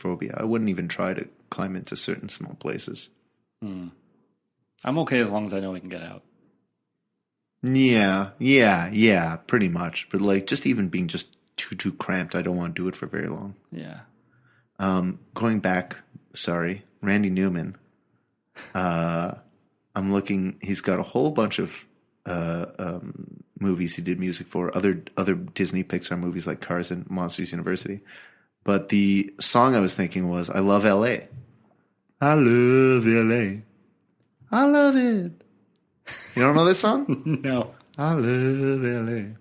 claustrophobia. I wouldn't even try to climb into certain small places. I'm okay as long as I know we can get out. Yeah, pretty much. But like just even being just too cramped, I don't want to do it for very long. Yeah. Going back, Randy Newman. I'm looking. He's got a whole bunch of movies he did music for. Other Disney Pixar movies like Cars and Monsters University. But the song I was thinking was "I Love L.A." I love L.A. I love it. You don't know this song? No. I love L.A.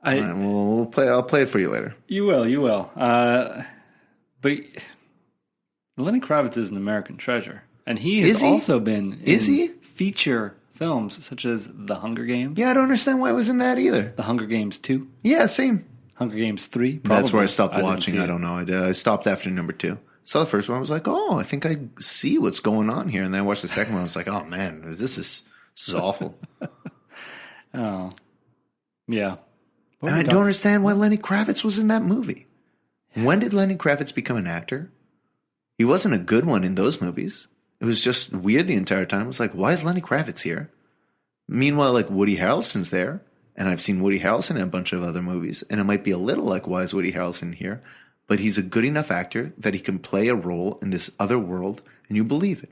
All right, we'll play. I'll play it for you later. You will. But Lenny Kravitz is an American treasure. And he has also been in feature films such as The Hunger Games. Yeah, I don't understand why it was in that either. The Hunger Games 2. Yeah, same. Hunger Games 3. Probably. That's where I stopped watching. I don't know. I stopped after number 2. Saw the first one. I was like, oh, I think I see what's going on here. And then I watched the second one. I was like, oh, man, this is awful. Oh, yeah. And I don't understand why Lenny Kravitz was in that movie. When did Lenny Kravitz become an actor? He wasn't a good one in those movies. It was just weird the entire time. I was like, why is Lenny Kravitz here? Meanwhile, like Woody Harrelson's there. And I've seen Woody Harrelson in a bunch of other movies. And it might be a little like, why is Woody Harrelson here? But he's a good enough actor that he can play a role in this other world and you believe it.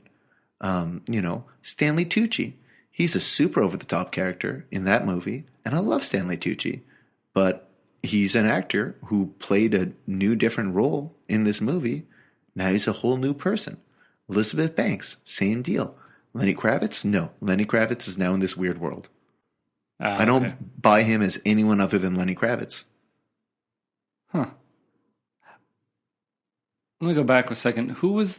Stanley Tucci. He's a super over-the-top character in that movie. And I love Stanley Tucci. But he's an actor who played a new, different role in this movie. Now he's a whole new person. Elizabeth Banks, same deal. Lenny Kravitz? No. Lenny Kravitz is now in this weird world. I don't buy him as anyone other than Lenny Kravitz. Huh. Let me go back a second. Who else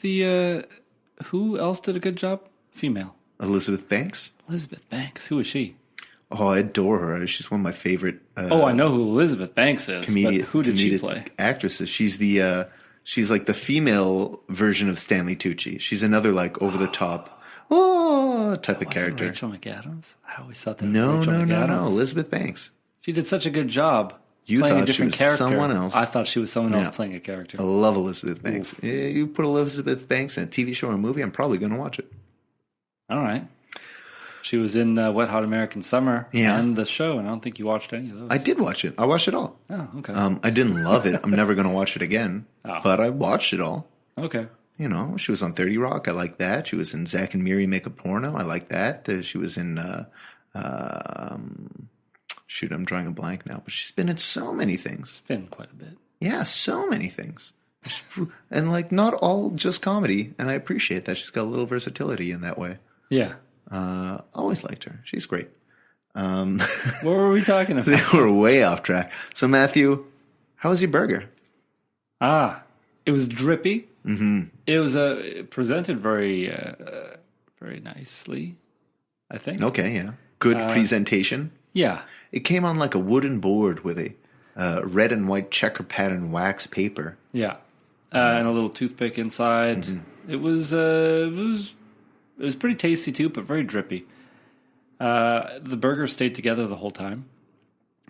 did a good job? Female. Elizabeth Banks? Elizabeth Banks. Who is she? Oh, I adore her. She's one of my favorite. I know who Elizabeth Banks is. But who did she play? Actresses. She's like the female version of Stanley Tucci. She's another like over the top, type of character. Rachel McAdams. I always thought that. No. Elizabeth Banks. She did such a good job. You playing thought a different she was character. someone else. I thought she was someone else playing a character. I love Elizabeth Banks. Yeah, you put Elizabeth Banks in a TV show or a movie, I'm probably going to watch it. All right. She was in Wet Hot American Summer and the show, and I don't think you watched any of those. I did watch it. I watched it all. Oh, okay. I didn't love it. I'm never going to watch it again. But I watched it all. Okay. She was on 30 Rock. I like that. She was in Zack and Miri Make a Porno. I like that. She was in... shoot, I'm drawing a blank now. But she's been in so many things. It's been quite a bit. Yeah, so many things. And like not all just comedy. And I appreciate that. She's got a little versatility in that way. Yeah. Always liked her. She's great. What were we talking about? We're way off track. So Matthew, how was your burger? It was drippy. Mm-hmm. It was presented very nicely, I think. Okay, yeah. Good presentation. Yeah. It came on like a wooden board with a red and white checker pattern wax paper. Yeah. And a little toothpick inside. Mm-hmm. It was pretty tasty too, but very drippy. The burger stayed together the whole time,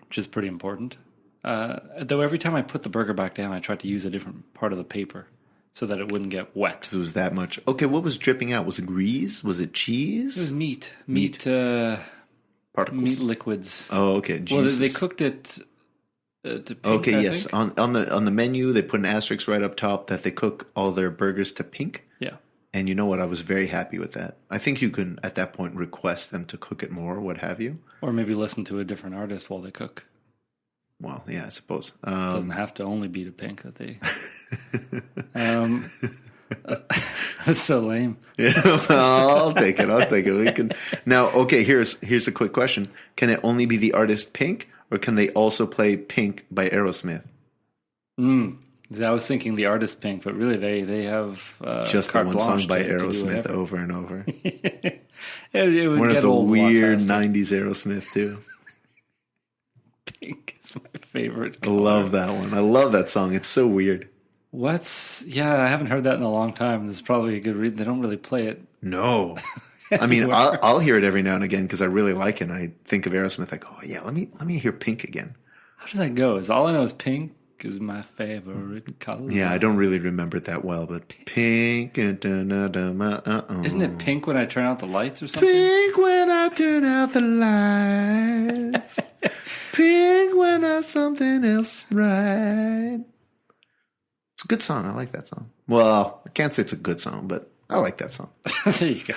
which is pretty important. Though every time I put the burger back down, I tried to use a different part of the paper so that it wouldn't get wet. Because it was that much. Okay, what was dripping out? Was it grease? Was it cheese? It was meat. Particles. Meat liquids. Oh, okay. Jesus. Well, they cooked it to pink, okay, I yes. think. On the menu, they put an asterisk right up top that they cook all their burgers to pink. Yeah. And you know what? I was very happy with that. I think you can, at that point, request them to cook it more, what have you. Or maybe listen to a different artist while they cook. Well, yeah, I suppose. It doesn't have to only be to pink that they... That's so lame. Yeah, well, I'll take it. We can now. Okay, here's a quick question: can it only be the artist Pink, or can they also play Pink by Aerosmith? I was thinking the artist Pink, but really they have just the one song by Aerosmith over and over. It would one get of the old weird '90s Aerosmith too. Pink is my favorite color. I love that one. I love that song. It's so weird. I haven't heard that in a long time. There's probably a good reason they don't really play it. No. I mean, I'll hear it every now and again because I really like it. And I think of Aerosmith like, oh yeah, let me hear Pink again. How does that go? All I know is Pink, is my favorite color. Yeah, I don't really remember it that well, but pink. Isn't it pink when I turn out the lights or something? Pink when I turn out the lights. Pink when I something else right. It's a good song. I like that song. Well, I can't say it's a good song, but I like that song. There you go.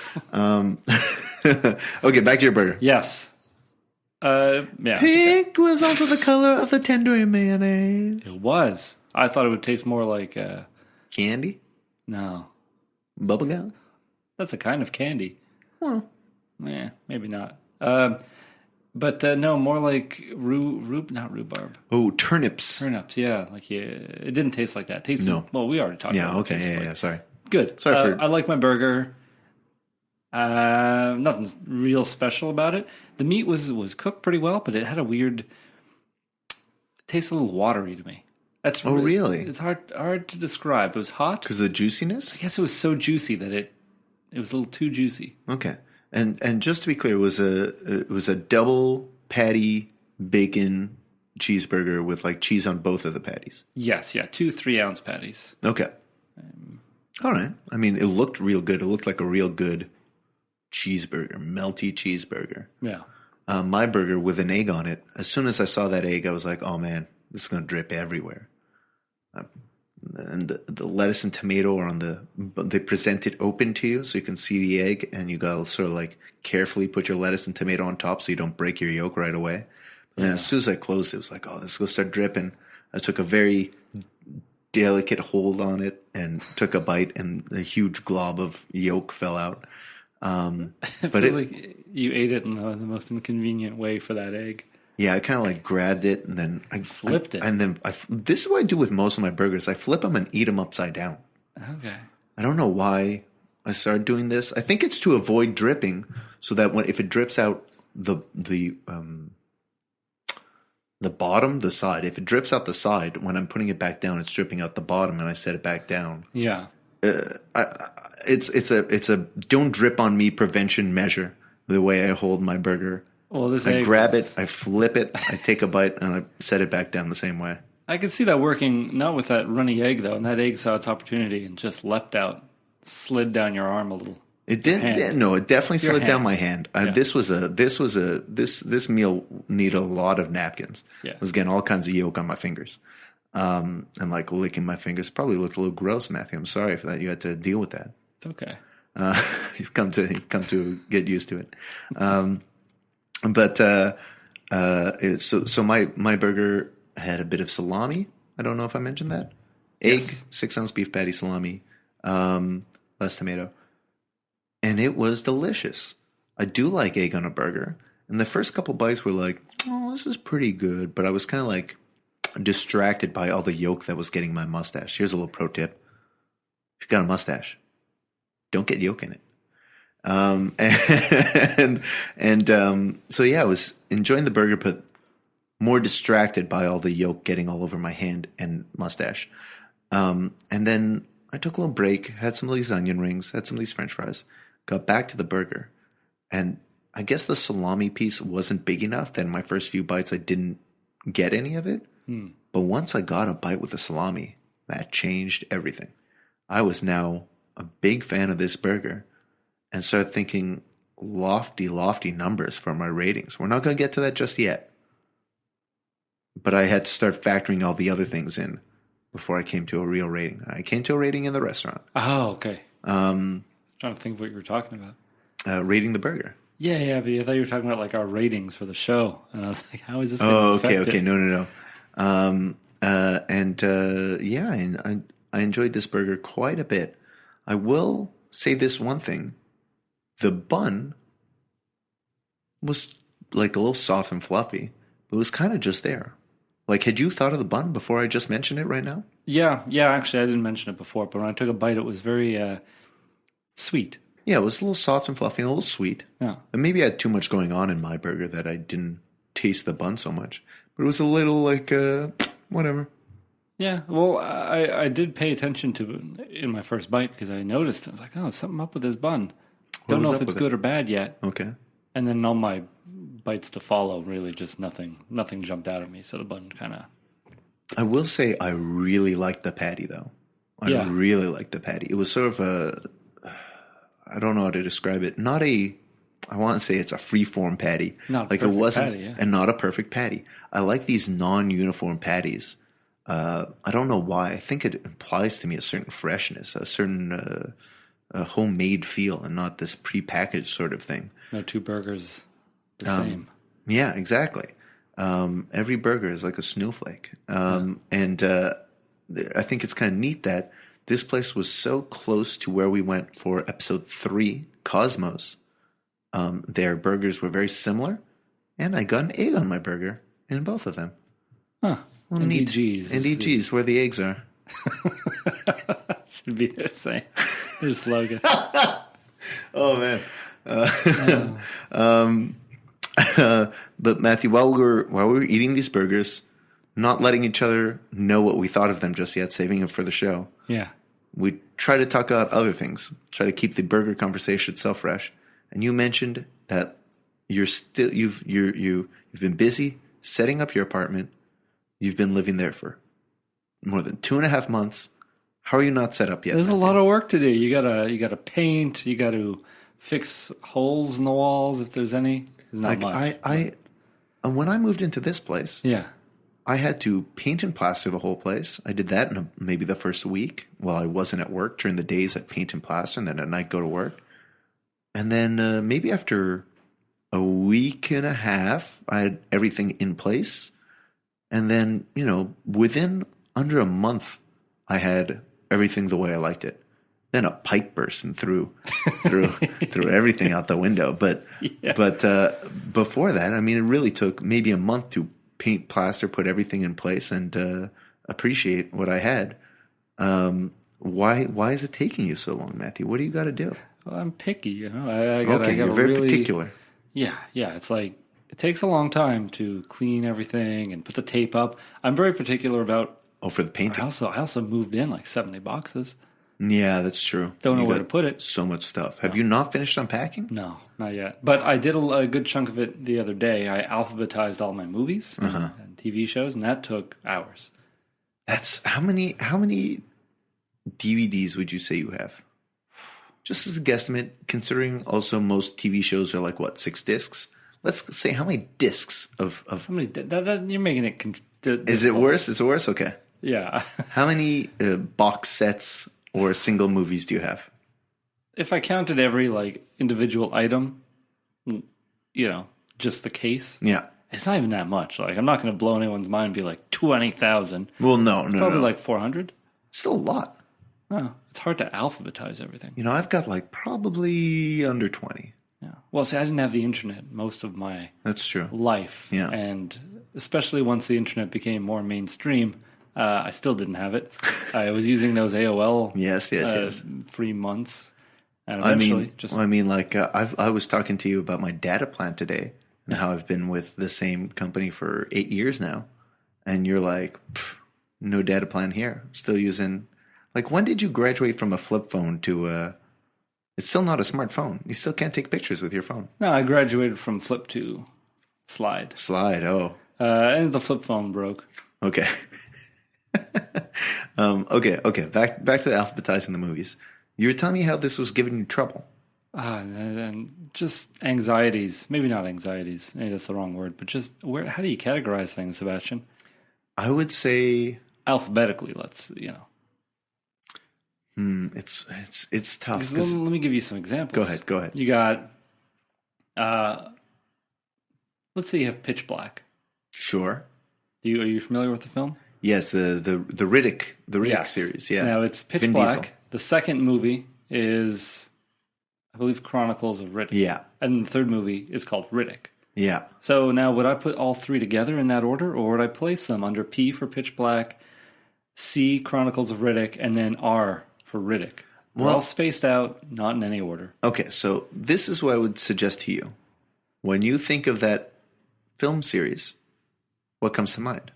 Okay, back to your burger. Yes. Yeah. Pink was also the color of the tender mayonnaise. It was. I thought it would taste more like... Candy? No. Bubblegum? That's a kind of candy. Well. Yeah, maybe not. But no, more like not rhubarb. Oh, turnips. Turnips, yeah. It didn't taste like that. It tasted, no. Well, we already talked about it. Yeah, okay, sorry. Good. Sorry I like my burger. Nothing real special about it. The meat was cooked pretty well, but it had a weird... It tastes a little watery to me. That's really? It's hard to describe. It was hot. Because of the juiciness? I guess it was so juicy that it was a little too juicy. Okay. And just to be clear, it was a double patty bacon cheeseburger with like cheese on both of the patties. Yes, yeah, 2 3-ounce patties. Okay. All right. I mean, it looked real good. It looked like a real good cheeseburger, melty cheeseburger. Yeah. My burger with an egg on it. As soon as I saw that egg, I was like, "Oh man, this is gonna drip everywhere." And the lettuce and tomato are they present it open to you so you can see the egg, and you gotta sort of like carefully put your lettuce and tomato on top so you don't break your yolk right away. And then as soon as I closed it, was like, oh, this is gonna start dripping. I took a very delicate hold on it and took a bite, and a huge glob of yolk fell out. But like you ate it in the most inconvenient way for that egg. Yeah, I kind of like grabbed it and then I flipped it. And then this is what I do with most of my burgers. I flip them and eat them upside down. Okay. I don't know why I started doing this. I think it's to avoid dripping, so that if it drips out the bottom, the side. If it drips out the side, when I'm putting it back down, it's dripping out the bottom, and I set it back down. Yeah. It's a don't drip on me prevention measure. The way I hold my burger. Well, I grab it, I flip it, I take a bite, and I set it back down the same way. I could see that working, not with that runny egg, though. And that egg saw its opportunity and just leapt out, slid down your arm a little. It didn't. No, it definitely slid down my hand. Yeah. This meal needed a lot of napkins. Yeah. I was getting all kinds of yolk on my fingers, and like licking my fingers. Probably looked a little gross, Matthew. I'm sorry for that. You had to deal with that. It's okay. You've come to get used to it. So my burger had a bit of salami. I don't know if I mentioned that. Egg, yes. 6-ounce beef patty salami, less tomato. And it was delicious. I do like egg on a burger. And the first couple bites were like, oh, this is pretty good. But I was kind of like distracted by all the yolk that was getting my mustache. Here's a little pro tip. If you've got a mustache, don't get yolk in it. So yeah, I was enjoying the burger, but more distracted by all the yolk getting all over my hand and mustache. And then I took a little break, had some of these onion rings, had some of these French fries, got back to the burger, and I guess the salami piece wasn't big enough that in my first few bites I didn't get any of it. But once I got a bite with the salami, that changed everything. I was now a big fan of this burger and started thinking lofty numbers for my ratings. We're not going to get to that just yet. But I had to start factoring all the other things in before I came to a real rating. I came to a rating in the restaurant. Oh, okay. Trying to think of what you were talking about. Rating the burger. Yeah, but I thought you were talking about like our ratings for the show. And I was like, how is this going to affect it? Okay. No. I enjoyed this burger quite a bit. I will say this one thing. The bun was like a little soft and fluffy. It was kind of just there. Like, had you thought of the bun before I just mentioned it right now? Yeah, actually, I didn't mention it before, but when I took a bite, it was very sweet. Yeah, it was a little soft and fluffy and a little sweet. Yeah. And maybe I had too much going on in my burger that I didn't taste the bun so much. But it was a little like, whatever. Yeah, well, I did pay attention to it in my first bite because I noticed. I was like, oh, something up with this bun. Don't know if it's good or bad yet. Okay. And then all my bites to follow, really just nothing jumped out at me. So the bun kind of I will say I really liked the patty, though. I really liked the patty. It was sort of I don't know how to describe it. I want to say it's a free-form patty. Not a like perfect it wasn't, patty, yeah. and not a perfect patty. I like these non-uniform patties. I don't know why. I think it implies to me a certain freshness, a certain a homemade feel, and not this prepackaged sort of thing. No two burgers the same. Yeah, exactly. Every burger is like a snowflake. And I think it's kind of neat that this place was so close to where we went for episode 3, Cosmos. Their burgers were very similar, and I got an egg on my burger in both of them. Huh. Well, NDGs. NDGs, where the eggs are. Should be their slogan. Oh, man. But Matthew, while we were eating these burgers, not letting each other know what we thought of them just yet, saving them for the show. Yeah. We try to talk about other things, try to keep the burger conversation itself fresh. And you mentioned that you've been busy setting up your apartment. You've been living there for more than 2.5 months. How are you not set up yet? There's a lot of work to do. You gotta paint. You got to fix holes in the walls if there's any. There's not much. When I moved into this place, yeah, I had to paint and plaster the whole place. I did that in maybe the first week while I wasn't at work. During the days, I'd paint and plaster, and then at night go to work. And then maybe after a week and a half, I had everything in place. And then, within under a month, I had everything the way I liked it. Then a pipe burst and threw everything out the window. But before that, I mean, it really took maybe a month to paint, plaster, put everything in place, and appreciate what I had. Why is it taking you so long, Matthew? What do you got to do? Well, I'm picky, You're very particular. Yeah. It's like it takes a long time to clean everything and put the tape up. I'm very particular about. Oh, for the painting. I also moved in like 70 boxes. Yeah, that's true. Don't know where to put it. So much stuff. Have you not finished unpacking? No, not yet. But I did a good chunk of it the other day. I alphabetized all my movies and TV shows, and that took hours. That's how many DVDs would you say you have? Just as a guesstimate, considering also most TV shows are like, 6 discs? Let's say how many discs of... How many? You're making it... Is it worse? Is it worse? Okay. Yeah. How many box sets or single movies do you have? If I counted every individual item, just the case. Yeah. It's not even that much. I'm not going to blow anyone's mind and be like 20,000. Well, no. Probably like 400. Still a lot. Oh, it's hard to alphabetize everything. I've got probably under 20. Yeah. Well, see, I didn't have the internet most of my That's true. life. Yeah. And especially once the internet became more mainstream, I still didn't have it. I was using those AOL yes. free months. And eventually I was talking to you about my data plan today and how I've been with the same company for 8 years now. And you're like, no data plan here. Still using... when did you graduate from a flip phone to it's still not a smartphone. You still can't take pictures with your phone. No, I graduated from flip to slide. Slide, oh. And the flip phone broke. Okay. Okay. Back to the alphabetizing the movies. You were telling me how this was giving you trouble. And just anxieties. Maybe not anxieties. Maybe that's the wrong word. But just how do you categorize things, Sebastian? I would say... alphabetically, It's tough. Let me give you some examples. Go ahead. You got, let's say you have Pitch Black. Sure. Are you familiar with the film? Yes, the Riddick series. Yeah. Now it's Pitch Black. Diesel. The second movie is, I believe, Chronicles of Riddick. Yeah. And the third movie is called Riddick. Yeah. So now, would I put all three together in that order, or would I place them under P for Pitch Black, C, Chronicles of Riddick, and then R for Riddick? We're all spaced out, not in any order. Okay, so this is what I would suggest to you. When you think of that film series, what comes to mind?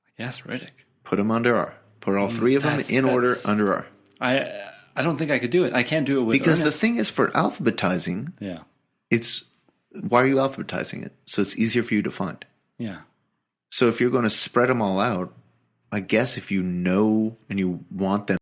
I guess Riddick. Put them under R. Put all three of them in order under R. I don't think I could do it. I can't do it with because Ernest. The thing is, for alphabetizing, it's why are you alphabetizing it? So it's easier for you to find. Yeah. So if you're going to spread them all out, I guess if you know and you want them